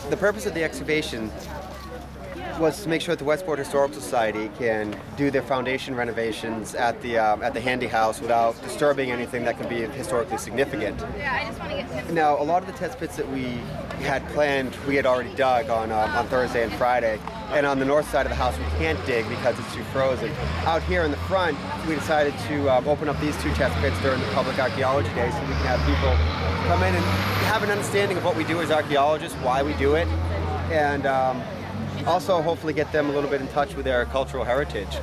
The purpose of the excavation was to make sure that the Westport Historical Society can do their foundation renovations at the Handy House without disturbing anything that can be historically significant. Now, a lot of the test pits that we had planned, we had already dug on Thursday and Friday, and on the north side of the house we can't dig because it's too frozen. Out here in the front, we decided to open up these two test pits during the public archaeology day so we can have people come in and have an understanding of what we do as archaeologists, why we do it, and also hopefully get them a little bit in touch with their cultural heritage.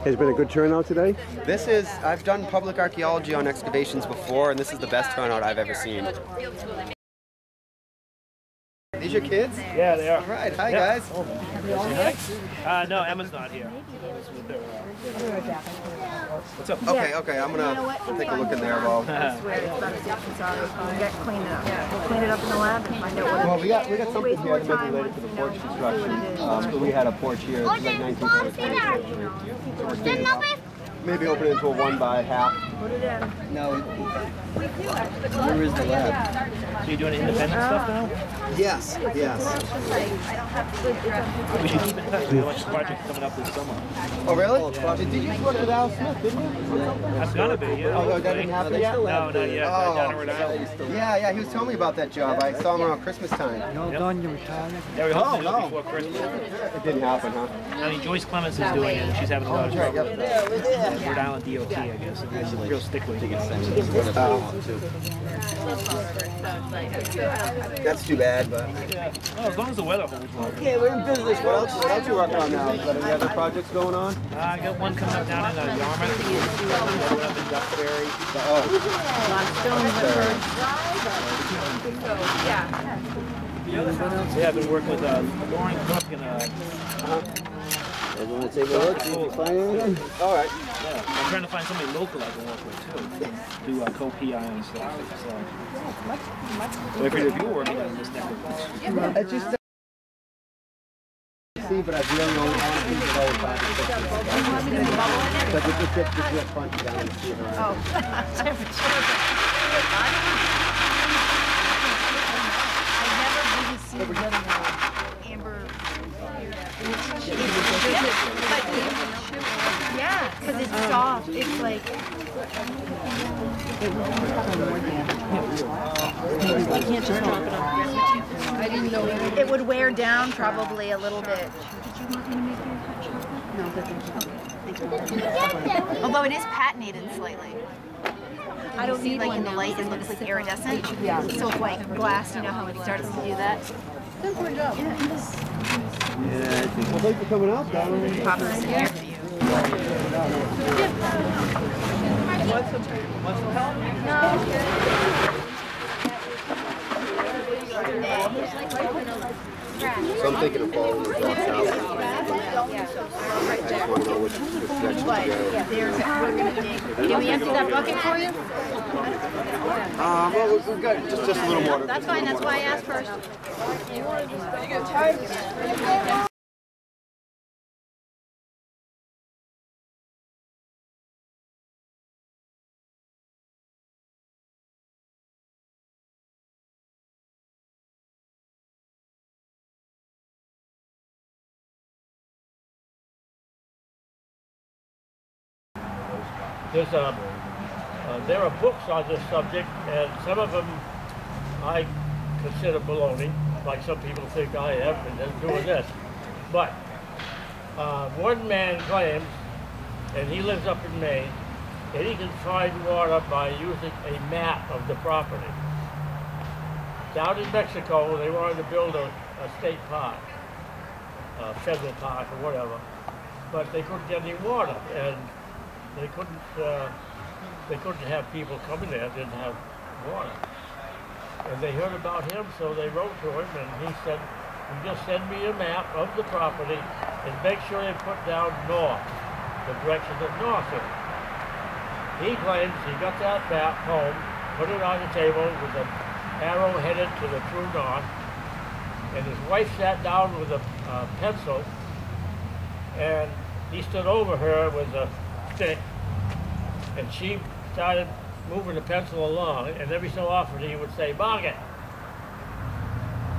Has been a good turnout today? I've done public archaeology on excavations before, and this is the best turnout I've ever seen. These your kids? Yeah, they are. All right, hi guys. No, Emma's not here. What's up? Okay, I'm gonna take a look in there while. I swear it's about to get clean it up. We'll clean it up in the lab and find out what Well, we got something here that might be related to the porch construction. We had a porch here in like 1930s. Maybe open it into a 1x1/2. Put it in. No. Where is the lab? So you're doing independent stuff now? Yes. We should keep in touch. We have a bunch of projects coming up this summer. Oh, really? Yeah. Did you work with Al Smith, didn't you? That's gonna be, yeah. Oh, that didn't happen yet? No, not yet. Down in Rhode Island. Yeah, he was telling me about that job. I saw him around Christmas time. Yeah, we hope to do it before Christmas. It didn't happen, huh? I mean, Joyce Clements is doing it, and she's having a lot of trouble. Rhode Island DOT, I guess. It's a real stickler to get sent. That's too bad, but. Oh, as long as the weather holds well. Okay, we're in business. What else you working on now? Got any other projects going on? I got one coming up down in Yarmouth. One up in Duxbury. Yeah, I've been working with Lauren Cook and Everyone take a look, see if you find anything? All right. yeah, I'm trying to find somebody local I can work with too. Do co-PI and stuff. So I figured if you were working on this network, It's just see, but I really only want to do the whole project. But just get funky down and see it around. Oh, I've never really seen amber. Yeah, because it's soft. It's like. You can't just drop it on. I didn't know. It would wear down probably a little bit. Did you want me to make your hot chocolate? No, okay. Although it is patinated slightly. I don't see like in the light it looks like iridescent. Yeah. So it's like glass, you know how it starts to do that. Good for a job. Yeah, I think. Well, thanks for coming out, guys. Pop this in here for you. want some help? No. So I'm thinking of following the box out. I just want to know which direction to go. Can we empty that bucket for you? Well, we've got just a little more. That's fine, that's why I asked first. There are books on this subject, and some of them I consider baloney, like some people think I am, and then doing this. But one man claims, and he lives up in Maine, that he can find water by using a map of the property. Down in Mexico, they wanted to build a state park, a federal park or whatever, but they couldn't get any water, and they couldn't have people coming there that didn't have water. And they heard about him, so they wrote to him, and he said, "You just send me a map of the property and make sure you put down north, the direction that north is." He claims he got that map home, put it on the table with an arrow headed to the true north, and his wife sat down with a pencil, and he stood over her with a stick, and she started moving the pencil along, and every so often he would say, "Mark it."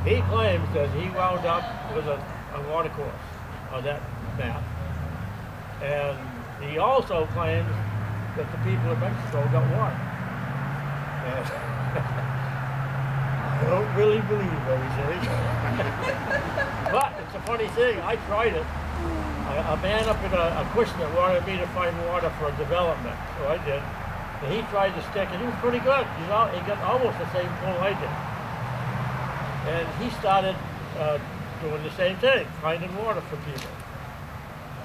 He claims that he wound up with a water course on that map. And he also claims that the people of Mexico got water. And I don't really believe what he says. But it's a funny thing, I tried it. A man up in a Acushnet wanted me to find water for development, so I did. And he tried to stick, and he was pretty good. You know, he got almost the same pull I did. And he started doing the same thing, finding water for people.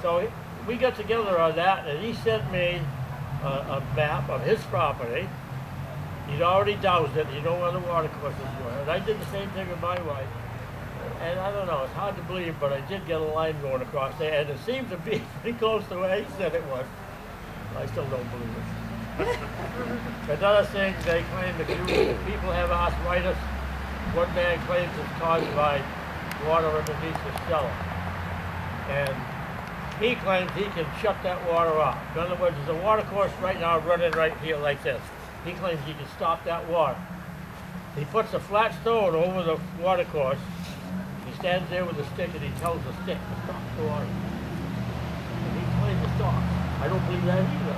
So we got together on that, and he sent me a map of his property. He'd already doused it. You know where the water courses were. And I did the same thing with my wife. And I don't know, it's hard to believe, but I did get a line going across there, and it seemed to be pretty close to where he said it was. I still don't believe it. Another thing, they claim that people have arthritis. One man claims it's caused by water underneath the cellar. And he claims he can shut that water off. In other words, there's a water course right now running right here like this. He claims he can stop that water. He puts a flat stone over the water course. He stands there with a stick and he tells the stick to stop the water. And he claims to stop. I don't believe that either.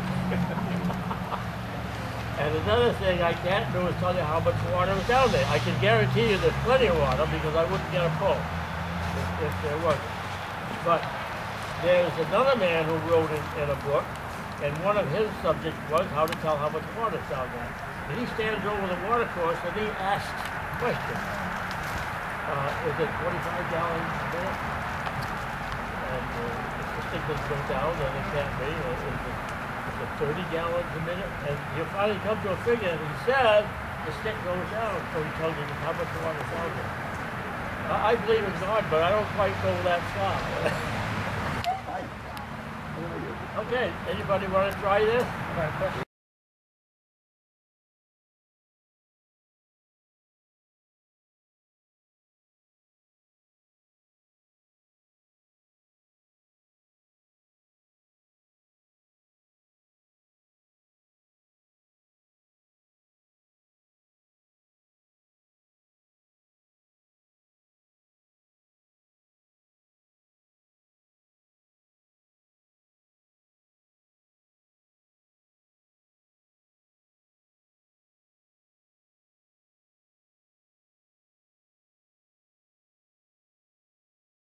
And another thing I can't do is tell you how much water is down there. I can guarantee you there's plenty of water because I wouldn't get a pull if there wasn't. But there's another man who wrote in a book, and one of his subjects was how to tell how much water is down there. And he stands over the water course and he asks questions. Is it 25 gallons a minute? And if the stick doesn't go down, then it can't be. Is it 30 gallons a minute? And you finally come to a figure, and he says the stick goes down, so he tells you how much water is down there. I believe in God, but I don't quite go that far. Okay, anybody want to try this?